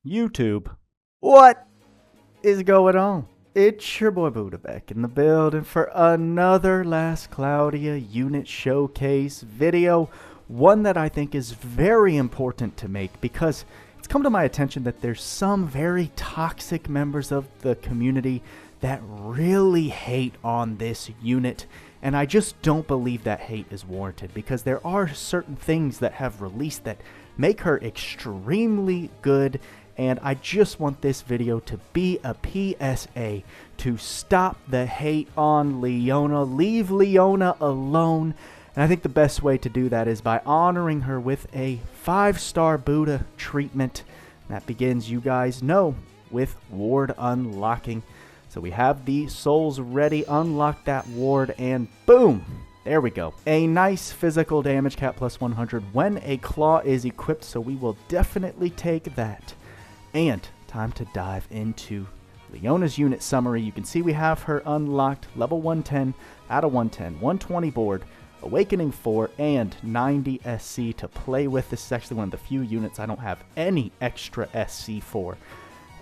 YouTube. What is going on? It's your boy Buddha back in the building for another Last Cloudia unit showcase video. One that I think is very important to make because it's come to my attention that there's some very toxic members of the community that really hate on this unit. And I just don't believe that hate is warranted because there are certain things that have released that make her extremely good. And I just want this video to be a PSA to stop the hate on Leona. Leave Leona alone. And I think the best way to do that is by honoring her with a 5-star Buddha treatment. That begins, you guys know, with ward unlocking. So we have the souls ready, unlock that ward, and boom! There we go. A nice physical damage cap plus 100 when a claw is equipped, so we will definitely take that. And time to dive into Leona's unit summary. You can see we have her unlocked, level 110, out of 110, 120 board, Awakening 4, and 90 SC to play with. This is actually one of the few units I don't have any extra SC for.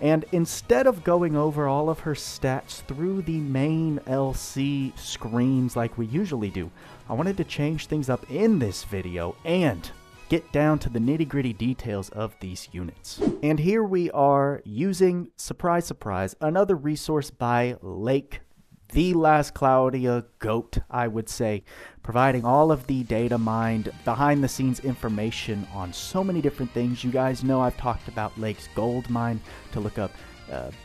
And instead of going over all of her stats through the main LC screens like we usually do, I wanted to change things up in this video and get down to the nitty-gritty details of these units. And here we are using, surprise, surprise, another resource by Lake, the Last Cloudia GOAT, I would say, providing all of the data mined, behind-the-scenes information on so many different things. You guys know I've talked about Lake's gold mine to look up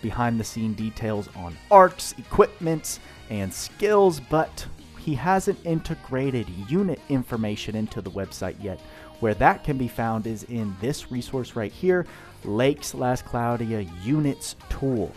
behind-the-scene details on arcs, equipments, and skills, but he hasn't integrated unit information into the website yet. Where that can be found is in this resource right here, Lake's Last Cloudia Units Tool.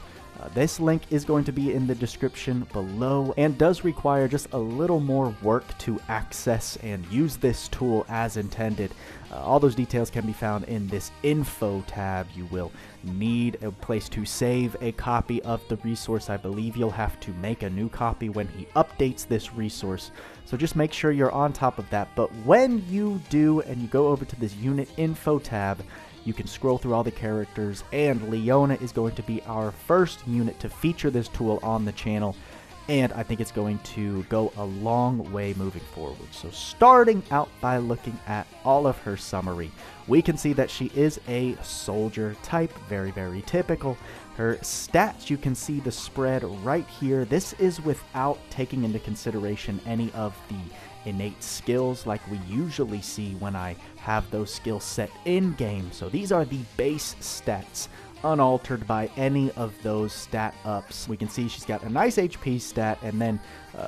This link is going to be in the description below and does require just a little more work to access and use this tool as intended. All those details can be found in this info tab. You will need a place to save a copy of the resource. I believe you'll have to make a new copy when he updates this resource. So just make sure you're on top of that. But when you do and you go over to this unit info tab, you can scroll through all the characters, and Leona is going to be our first unit to feature this tool on the channel, and I think it's going to go a long way moving forward. So starting out by looking at all of her summary, we can see that she is a soldier type, very, very typical. Her stats, you can see the spread right here. This is without taking into consideration any of the innate skills like we usually see when I have those skills set in game. So these are the base stats, unaltered by any of those stat ups. We can see she's got a nice HP stat and then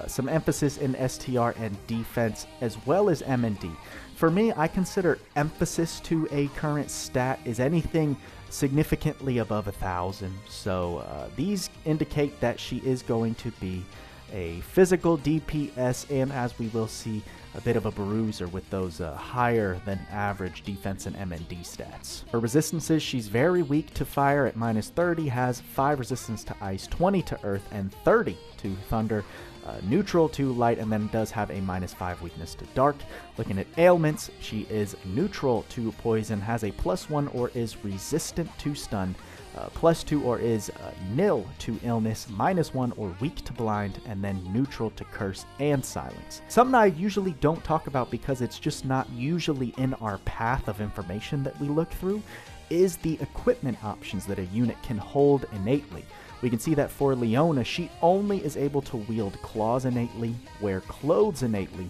some emphasis in STR and defense as well as M&D. For me, I consider emphasis to a current stat is anything significantly above 1,000. So these indicate that she is going to be a physical DPS, and as we will see, a bit of a bruiser with those higher than average defense and M&D stats. Her resistances, she's very weak to fire at -30, has 5 resistance to ice, 20 to earth, and 30 to thunder, neutral to light, and then does have a -5 weakness to dark. Looking at ailments, she is neutral to poison, has a +1 or is resistant to stun, +2 or is nil to illness, -1 or weak to blind, and then neutral to curse and silence. Something I usually don't talk about because it's just not usually in our path of information that we look through is the equipment options that a unit can hold innately. We can see that for Leona, she only is able to wield claws innately, wear clothes innately,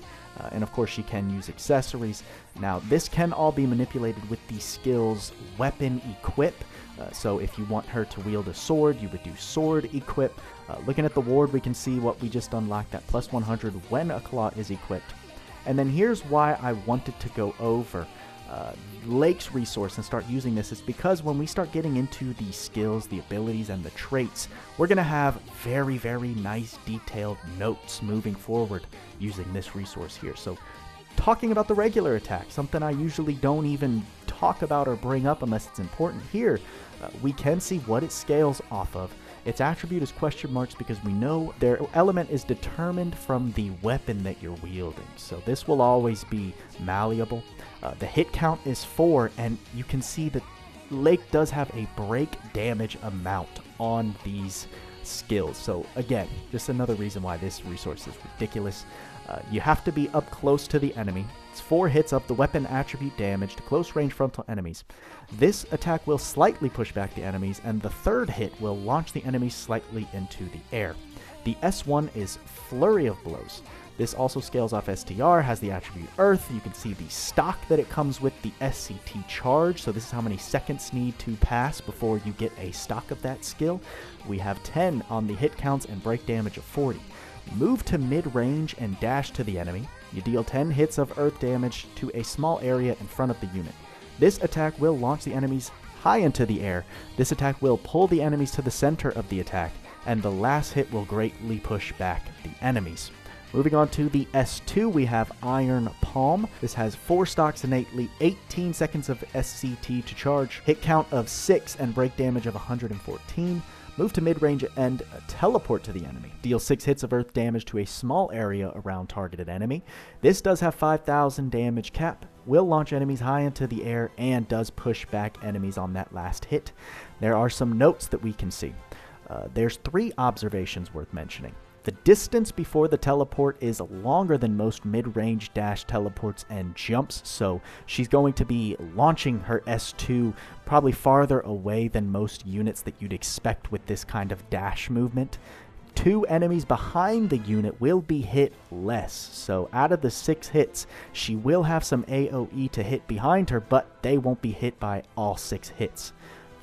and of course she can use accessories. Now this can all be manipulated with the skills weapon equip. So if you want her to wield a sword, you would do sword equip. Looking at the ward, we can see what we just unlocked, that plus 100 when a claw is equipped. And then here's why I wanted to go over Lake's resource and start using this, is because when we start getting into the skills, the abilities, and the traits, we're going to have very, very nice detailed notes moving forward using this resource here. So talking about the regular attack, something I usually don't even talk about or bring up unless it's important here, we can see what it scales off of. Its attribute is question marks because we know their element is determined from the weapon that you're wielding. So this will always be malleable. The hit count is 4, and you can see that Lake does have a break damage amount on these skills. So again, just another reason why this resource is ridiculous. You have to be up close to the enemy. It's 4 hits of the weapon attribute damage to close range frontal enemies. This attack will slightly push back the enemies, and the 3rd hit will launch the enemy slightly into the air. The S1 is Flurry of Blows. This also scales off STR, has the attribute Earth. You can see the stock that it comes with, the SCT charge. So this is how many seconds need to pass before you get a stock of that skill. We have 10 on the hit counts and break damage of 40. Move to mid-range and dash to the enemy. You deal 10 hits of Earth damage to a small area in front of the unit. This attack will launch the enemies high into the air. This attack will pull the enemies to the center of the attack, and the last hit will greatly push back the enemies. Moving on to the S2, we have Iron Palm. This has 4 stocks innately, 18 seconds of SCT to charge, hit count of 6, and break damage of 114. Move to mid-range and teleport to the enemy. Deal 6 hits of Earth damage to a small area around targeted enemy. This does have 5,000 damage cap, will launch enemies high into the air, and does push back enemies on that last hit. There are some notes that we can see. There's 3 observations worth mentioning. The distance before the teleport is longer than most mid-range dash teleports and jumps, so she's going to be launching her S2 probably farther away than most units that you'd expect with this kind of dash movement. 2 enemies behind the unit will be hit less, so out of the 6 hits, she will have some AoE to hit behind her, but they won't be hit by all 6 hits.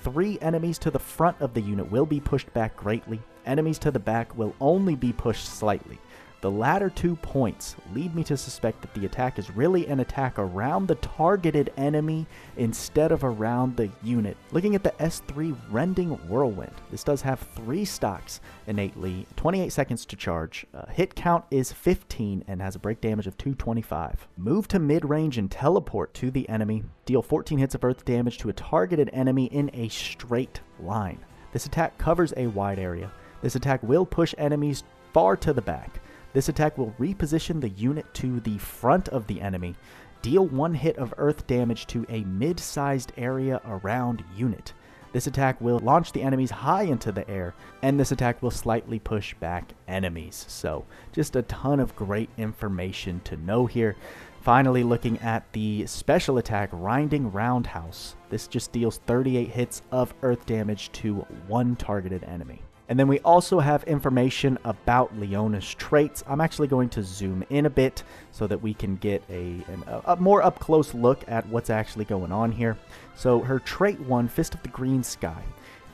3 enemies to the front of the unit will be pushed back greatly. Enemies to the back will only be pushed slightly. The latter 2 points lead me to suspect that the attack is really an attack around the targeted enemy instead of around the unit. Looking at the S3 Rending Whirlwind, this does have 3 stocks innately, 28 seconds to charge. Hit count is 15 and has a break damage of 225. Move to mid-range and teleport to the enemy. Deal 14 hits of Earth damage to a targeted enemy in a straight line. This attack covers a wide area. This attack will push enemies far to the back. This attack will reposition the unit to the front of the enemy. Deal 1 hit of Earth damage to a mid-sized area around unit. This attack will launch the enemies high into the air, and this attack will slightly push back enemies. So, just a ton of great information to know here. Finally, looking at the special attack, Grinding Roundhouse. This just deals 38 hits of Earth damage to 1 targeted enemy. And then we also have information about Leona's traits. I'm actually going to zoom in a bit so that we can get a more up-close look at what's actually going on here. So her trait 1, Fist of the Green Sky.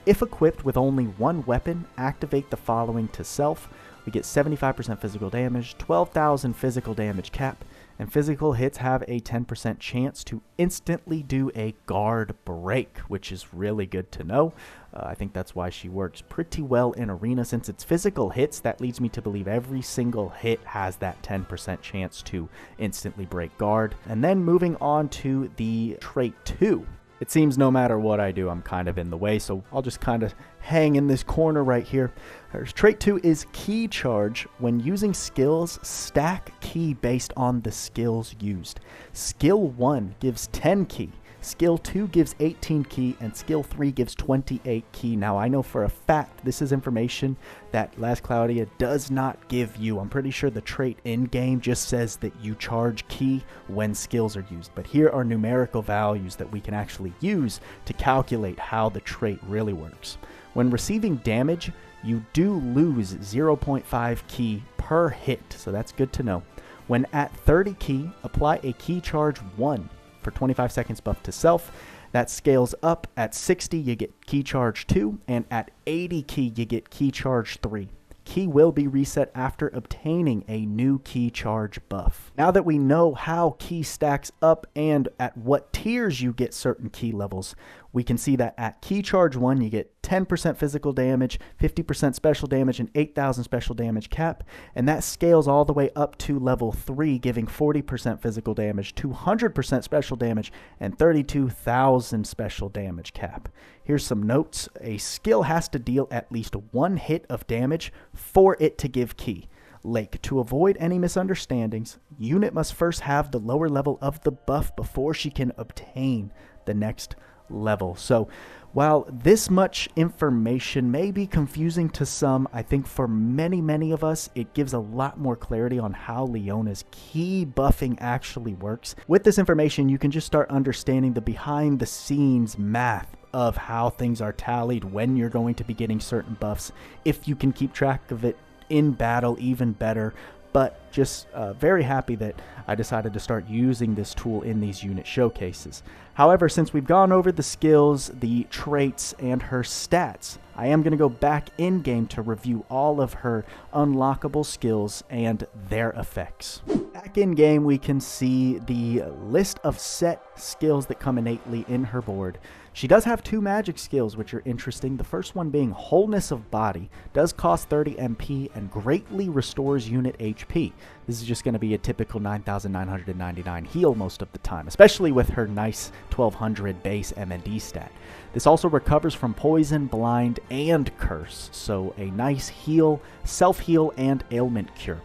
If equipped with only 1 weapon, activate the following to self. We get 75% physical damage, 12,000 physical damage cap, and physical hits have a 10% chance to instantly do a guard break, which is really good to know. I think that's why she works pretty well in Arena. Since it's physical hits, that leads me to believe every single hit has that 10% chance to instantly break guard. And then moving on to the trait 2. It seems no matter what I do, I'm kind of in the way, so I'll just kind of hang in this corner right here. Her trait 2 is Key Charge. When using skills, stack key based on the skills used. Skill 1 gives 10 key. Skill 2 gives 18 key, and Skill 3 gives 28 key. Now, I know for a fact this is information that Last Cloudia does not give you. I'm pretty sure the trait in-game just says that you charge key when skills are used. But here are numerical values that we can actually use to calculate how the trait really works. When receiving damage, you do lose 0.5 key per hit, so that's good to know. When at 30 key, apply a Key Charge 1. For 25 seconds buff to self. That scales up. At 60 you get Key Charge 2, and at 80 key you get Key Charge 3. Key will be reset after obtaining a new Key Charge buff. Now that we know how key stacks up and at what tiers you get certain key levels, we can see that at Key Charge 1 you get 10% physical damage, 50% special damage, and 8,000 special damage cap, and that scales all the way up to level 3, giving 40% physical damage, 200% special damage, and 32,000 special damage cap. Here's some notes. A skill has to deal at least 1 hit of damage for it to give key. Lake, to avoid any misunderstandings, unit must first have the lower level of the buff before she can obtain the next level. So while this much information may be confusing to some, I think for many of us, it gives a lot more clarity on how Leona's ki buffing actually works. With this information, you can just start understanding the behind the scenes math of how things are tallied, when you're going to be getting certain buffs. If you can keep track of it in battle, even better. But just very happy that I decided to start using this tool in these unit showcases. However, since we've gone over the skills, the traits, and her stats, I am going to go back in-game to review all of her unlockable skills and their effects. Back in-game, we can see the list of set skills that come innately in her board. She does have 2 magic skills, which are interesting. The first one being Wholeness of Body, does cost 30 MP and greatly restores unit HP. This is just going to be a typical 9,999 heal most of the time, especially with her nice 1200 base MND stat. This also recovers from poison, blind, and curse, so a nice heal, self-heal, and ailment cure.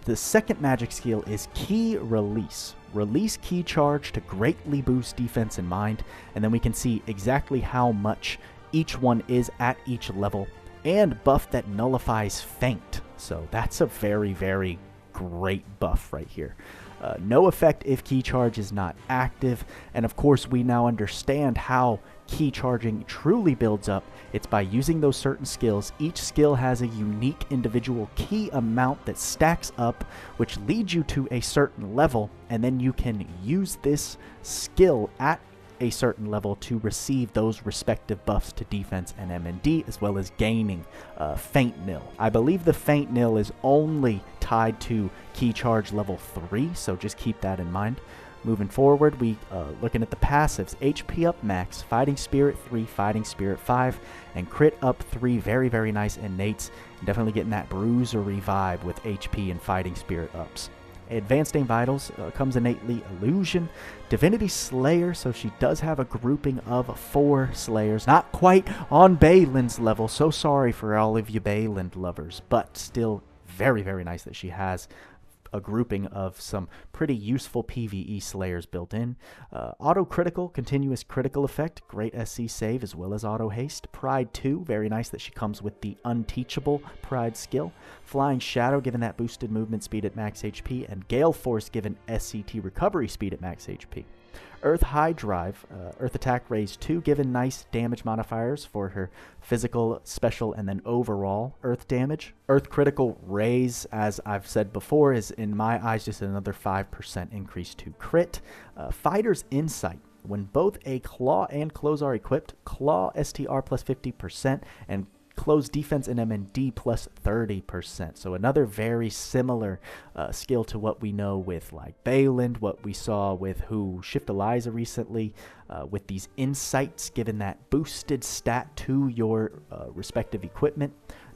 The second magic skill is Ki Release. Release Ki Charge to greatly boost defense and mind, and then we can see exactly how much each one is at each level, and buff that nullifies Feint. So that's a very great buff right here. No effect if Ki Charge is not active, and of course we now understand how Ki charging truly builds up. It's by using those certain skills. Each skill has a unique individual ki amount that stacks up, which leads you to a certain level, and then you can use this skill at a certain level to receive those respective buffs to defense and MND, as well as gaining Feint Nil. I believe the Feint Nil is only tied to Ki Charge level 3, so just keep that in mind. Moving forward, we looking at the passives. HP up max, Fighting Spirit 3, Fighting Spirit 5, and Crit up 3. Very nice innates. Definitely getting that bruisery vibe with HP and Fighting Spirit ups. Advanced Aim Vitals comes innately Illusion. Divinity Slayer, so she does have a grouping of 4 Slayers. Not quite on Balin's level, so sorry for all of you Balin lovers, but still very nice that she has a grouping of some pretty useful PvE Slayers built in. Auto Critical, Continuous Critical Effect, great SC save as well as Auto Haste. Pride 2, very nice that she comes with the Unteachable Pride skill. Flying Shadow, given that boosted movement speed at max HP, and Gale Force, given SCT recovery speed at max HP. Earth High Drive, Earth Attack raise 2, given nice damage modifiers for her physical, special, and then overall Earth damage. Earth Critical raise, as I've said before, is in my eyes just another 5% increase to crit. Fighter's Insight, when both a Claw and Close are equipped, Claw STR plus 50%, and Close defense and MND plus 30%. So another very similar skill to what we know with like Balin, what we saw with Shift Eliza recently, with these insights given that boosted stat to your respective equipment.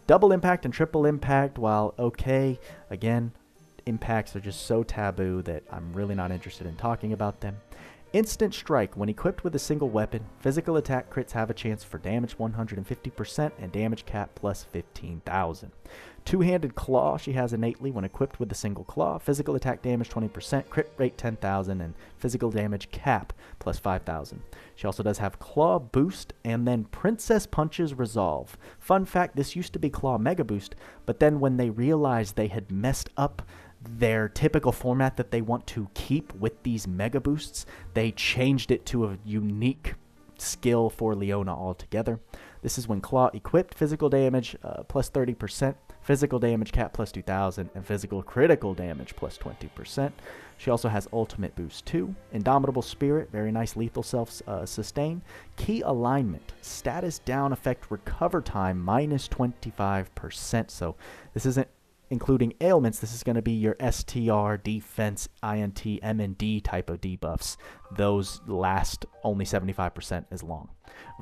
Double impact and triple impact, while okay, again, impacts are just so taboo that I'm really not interested in talking about them. Instant Strike, when equipped with a single weapon, physical attack crits have a chance for damage 150% and damage cap plus 15,000. Two-handed Claw, she has innately when equipped with a single claw, physical attack damage 20%, crit rate 10,000, and physical damage cap plus 5,000. She also does have Claw Boost and then Princess Punches Resolve. Fun fact, this used to be Claw Mega Boost, but then when they realized they had messed up their typical format that they want to keep with these mega boosts, they changed it to a unique skill for Leona altogether. This is when Claw equipped, physical damage plus 30%, physical damage cap plus 2,000, and physical critical damage plus 20%. She also has Ultimate Boost 2, Indomitable Spirit, very nice lethal self-sustain, Key Alignment, status down effect recover time minus 25%, so this isn't including ailments, this is going to be your STR, defense, INT, MND type of debuffs. Those last only 75% as long.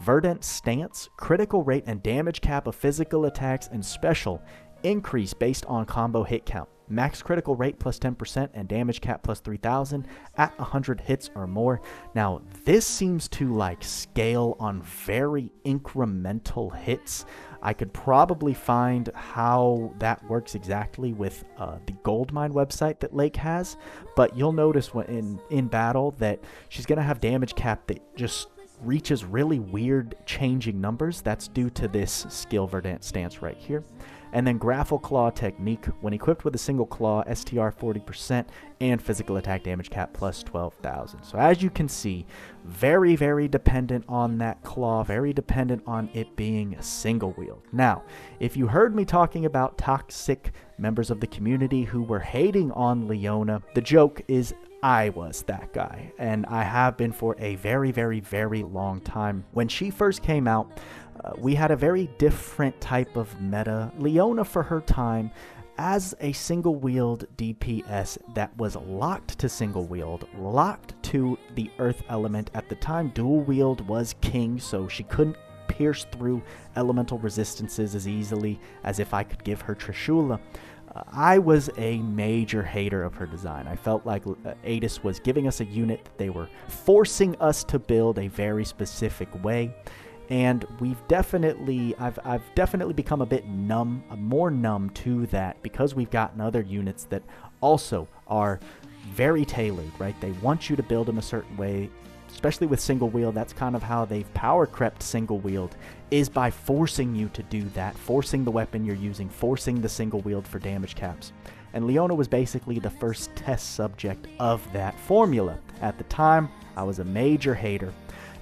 Verdant Stance, critical rate and damage cap of physical attacks and special increase based on combo hit count. Max critical rate plus 10% and damage cap plus 3,000 at 100 hits or more. Now, this seems to like scale on very incremental hits. I could probably find how that works exactly with the Goldmine website that Lake has, but you'll notice when in battle that she's going to have damage cap that just reaches really weird changing numbers. That's due to this skill verdant stance right here. And then Grapple Claw Technique, when equipped with a single claw, STR 40%, and physical attack damage cap plus 12,000. So as you can see, very, very dependent on that claw, very dependent on it being a single wield. Now, if you heard me talking about toxic members of the community who were hating on Leona, the joke is I was that guy, and I have been for a very, very, very long time. When she first came out, we had a very different type of meta. Leona, for her time, as a single wield DPS that was locked to single wield, locked to the earth element. At the time, dual wield was king, so she couldn't pierce through elemental resistances as easily as if I could give her Trishula. I was a major hater of her design. I felt like Adel was giving us a unit that they were forcing us to build a very specific way. And I've definitely become a bit numb, more numb to that, because we've gotten other units that also are very tailored, right? They want you to build them a certain way, especially with single wield. That's kind of how they've power crept single wield, is by forcing you to do that, forcing the weapon you're using, forcing the single wield for damage caps. And Leona was basically the first test subject of that formula. At the time, I was a major hater.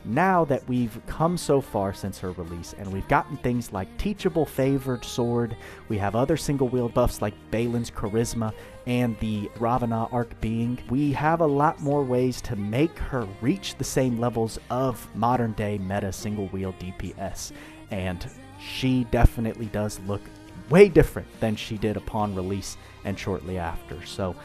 Now that we've come so far since her release, and we've gotten things like Teachable Favored Sword, we have other single wield buffs like Balin's Charisma and the Ravana Arc Being, we have a lot more ways to make her reach the same levels of modern day meta single wield DPS. And she definitely does look way different than she did upon release and shortly after. So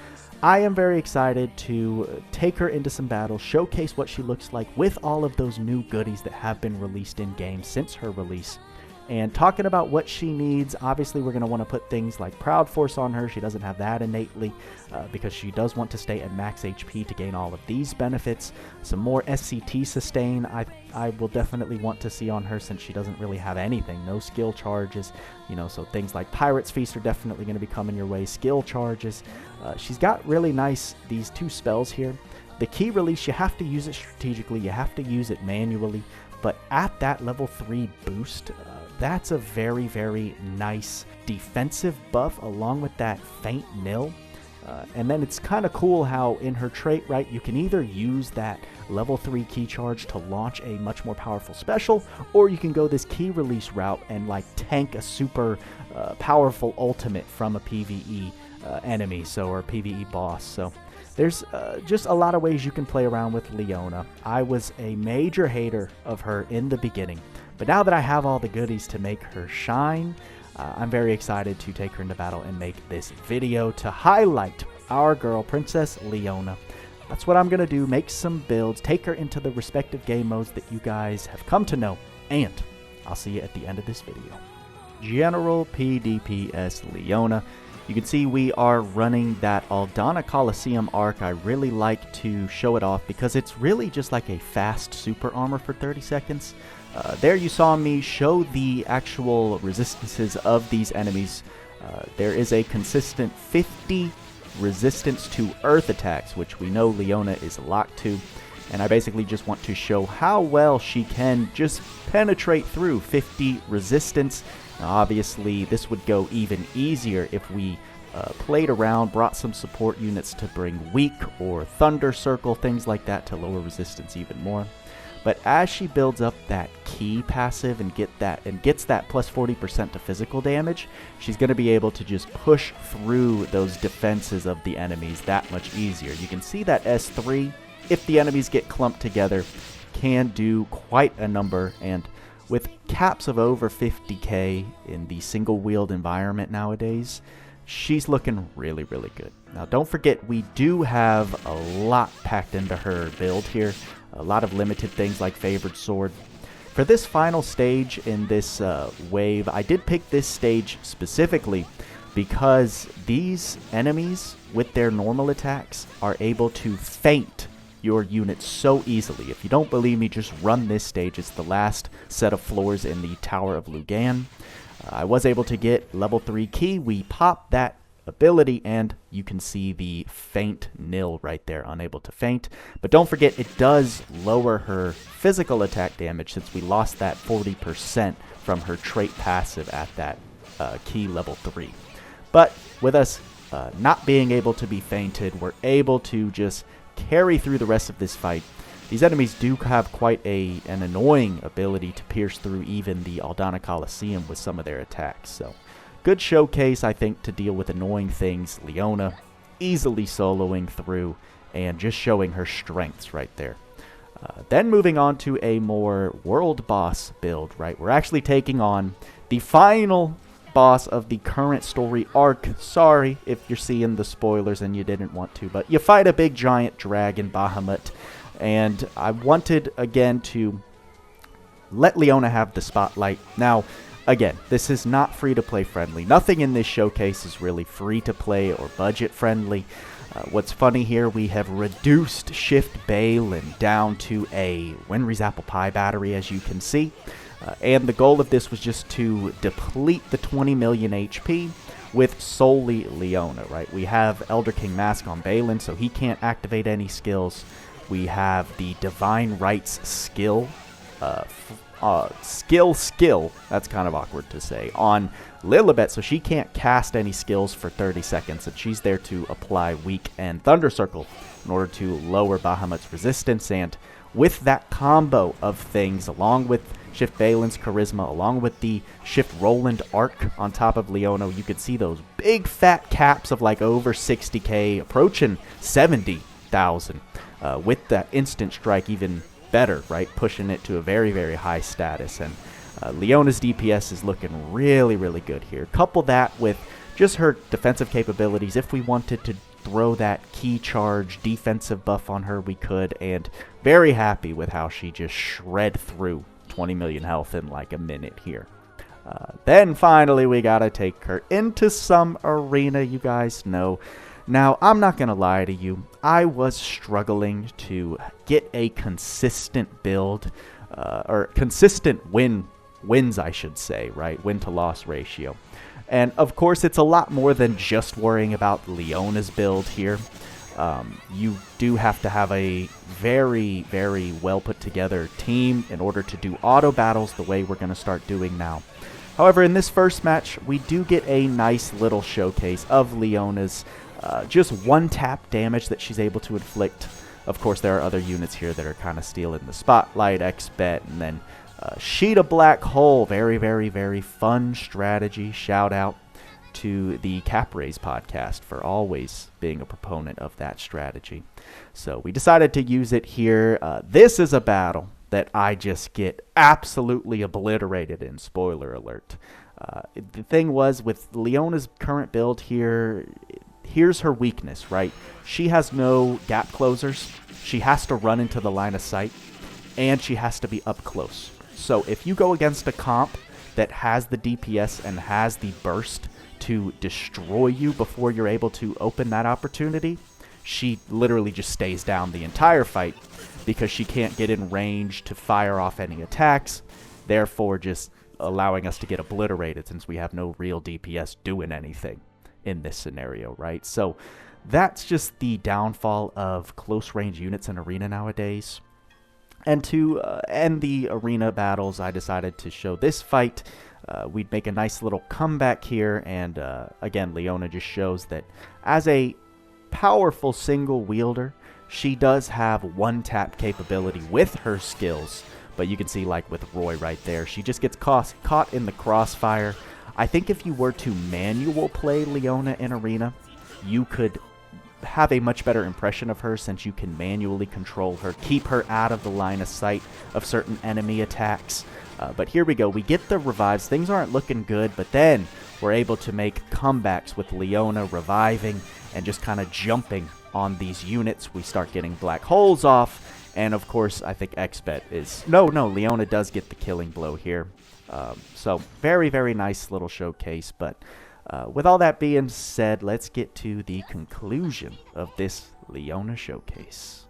I am very excited to take her into some battles, showcase what she looks like with all of those new goodies that have been released in game since her release. And talking about what she needs, obviously we're going to want to put things like Proud Force on her. She doesn't have that innately because she does want to stay at max HP to gain all of these benefits. Some more SCT sustain I will definitely want to see on her, since she doesn't really have anything. No skill charges, so things like Pirate's Feast are definitely going to be coming your way. Skill charges. She's got really nice, these two spells here. The key release, you have to use it strategically. You have to use it manually. But at that level 3 boost, that's a very, very nice defensive buff along with that faint nil. And then it's kind of cool how in her trait, right, you can either use that level 3 key charge to launch a much more powerful special, or you can go this key release route and like tank a super powerful ultimate from a PvE enemy, or PvE boss. So there's just a lot of ways you can play around with Leona. I was a major hater of her in the beginning, but now that I have all the goodies to make her shine, I'm very excited to take her into battle and make this video to highlight our girl, Princess Leona. That's what I'm going to do, make some builds, take her into the respective game modes that you guys have come to know, and I'll see you at the end of this video. General PDPS Leona. You can see we are running that Aldana Coliseum arc. I really like to show it off because it's really just like a fast super armor for 30 seconds. There you saw me show the actual resistances of these enemies. There is a consistent 50 resistance to earth attacks, which we know Leona is locked to. And I basically just want to show how well she can just penetrate through 50 resistance. Now, obviously, this would go even easier if we played around, brought some support units to bring Weak or Thunder Circle, things like that to lower resistance even more. But as she builds up that key passive and gets that plus 40% to physical damage, she's going to be able to just push through those defenses of the enemies that much easier. You can see that S3, if the enemies get clumped together, can do quite a number, and with caps of over 50k in the single wield environment nowadays, she's looking really, really good. Now don't forget, we do have a lot packed into her build here. A lot of limited things like Favored Sword. For this final stage in this wave, I did pick this stage specifically because these enemies with their normal attacks are able to feint your units so easily. If you don't believe me, just run this stage. It's the last set of floors in the Tower of Lugan. I was able to get level 3 key. We popped that ability, and you can see the feint nil right there, unable to feint. But don't forget, it does lower her physical attack damage since we lost that 40% from her trait passive at that key level 3. But with us not being able to be feinted, we're able to just carry through the rest of this fight. These enemies do have quite an annoying ability to pierce through even the Aldana Coliseum with some of their attacks. So, good showcase, I think, to deal with annoying things. Leona easily soloing through and just showing her strengths right there. Then moving on to a more world boss build, right? We're actually taking on the final boss of the current story arc. Sorry if you're seeing the spoilers and you didn't want to, but you fight a big giant dragon, Bahamut. And I wanted, again, to let Leona have the spotlight. Now, again, this is not free-to-play friendly. Nothing in this showcase is really free-to-play or budget-friendly. What's funny here, we have reduced Shift Balin down to a Winry's Apple Pie battery, as you can see. And the goal of this was just to deplete the 20 million HP with solely Leona, right? We have Elder King Mask on Balin, so he can't activate any skills. We have the Divine Rights skill, that's kind of awkward to say, on Lilibet, so she can't cast any skills for 30 seconds, and she's there to apply Weak and Thunder Circle in order to lower Bahamut's resistance. And with that combo of things, along with Shift Balin's Charisma, along with the Shift Roland Arc on top of Leona, you could see those big fat caps of like over 60k, approaching 70,000. With that instant strike even better, right? Pushing it to a very, very high status. And Leona's DPS is looking really, really good here. Couple that with just her defensive capabilities. If we wanted to throw that key charge defensive buff on her, we could. And very happy with how she just shred through 20 million health in like a minute here. Then finally, we gotta take her into some arena, you guys know. Now, I'm not going to lie to you, I was struggling to get a consistent build, or consistent wins, I should say, right? Win-to-loss ratio. And, of course, it's a lot more than just worrying about Leona's build here. You do have to have a very, very well-put-together team in order to do auto battles the way we're going to start doing now. However, in this first match, we do get a nice little showcase of Leona's just one-tap damage that she's able to inflict. Of course, there are other units here that are kind of stealing the spotlight, X-Bet, and then Sheeta Black Hole. Very, very, very fun strategy. Shout out to the Capraise podcast for always being a proponent of that strategy. So we decided to use it here. This is a battle that I just get absolutely obliterated in, spoiler alert. The thing was, with Leona's current build here, here's her weakness, right? She has no gap closers. She has to run into the line of sight, and she has to be up close. So if you go against a comp that has the DPS and has the burst to destroy you before you're able to open that opportunity, she literally just stays down the entire fight because she can't get in range to fire off any attacks, therefore just allowing us to get obliterated since we have no real DPS doing anything in this scenario, right? So that's just the downfall of close range units in arena nowadays. And to end the arena battles, I decided to show this fight. We'd make a nice little comeback here, and again, Leona just shows that as a powerful single wielder, she does have one-tap capability with her skills, but you can see, like with Roy right there, she just gets caught in the crossfire. I think if you were to manual play Leona in arena, you could have a much better impression of her since you can manually control her, keep her out of the line of sight of certain enemy attacks. But here we go. We get the revives. Things aren't looking good, but then we're able to make comebacks with Leona reviving and just kind of jumping on these units. We start getting black holes off, and of course, I think X-Bet is... No, Leona does get the killing blow here. So, very, very nice little showcase, but with all that being said, let's get to the conclusion of this Leona showcase.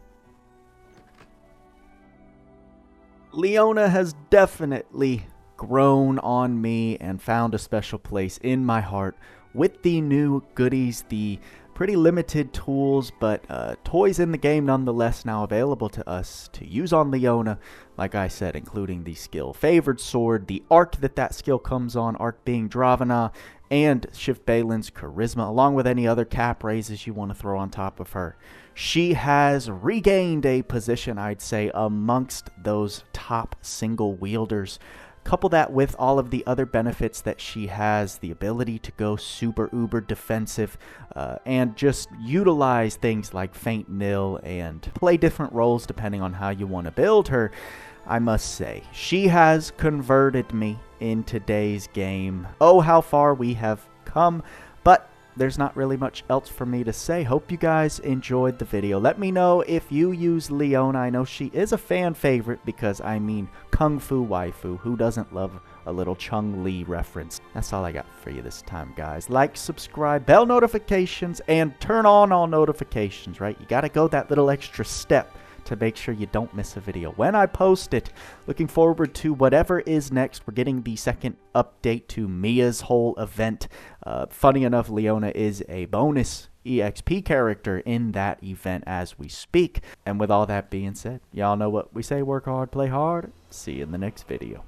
Leona has definitely grown on me and found a special place in my heart with the new goodies, the pretty limited tools, but toys in the game nonetheless now available to us to use on Leona. Like I said, including the skill Favored Sword, the arc that skill comes on, arc being Dravana, and Shift Balin's Charisma, along with any other cap raises you want to throw on top of her. She has regained a position, I'd say, amongst those top single wielders. Couple that with all of the other benefits that she has, the ability to go super uber defensive, and just utilize things like Faint Nil and play different roles depending on how you want to build her. I must say, she has converted me in today's game. Oh, how far we have come, but there's not really much else for me to say. Hope you guys enjoyed the video. Let me know if you use Leona. I know she is a fan favorite because, I mean, Kung Fu waifu. Who doesn't love a little Chun-Li reference? That's all I got for you this time, guys. Like, subscribe, bell notifications, and turn on all notifications, right? You gotta go that little extra step to make sure you don't miss a video when I post it. Looking forward to whatever is next. We're getting the second update to Mia's whole event. Funny enough, Leona is a bonus EXP character in that event as we speak. And with all that being said, y'all know what we say: work hard, play hard. See you in the next video.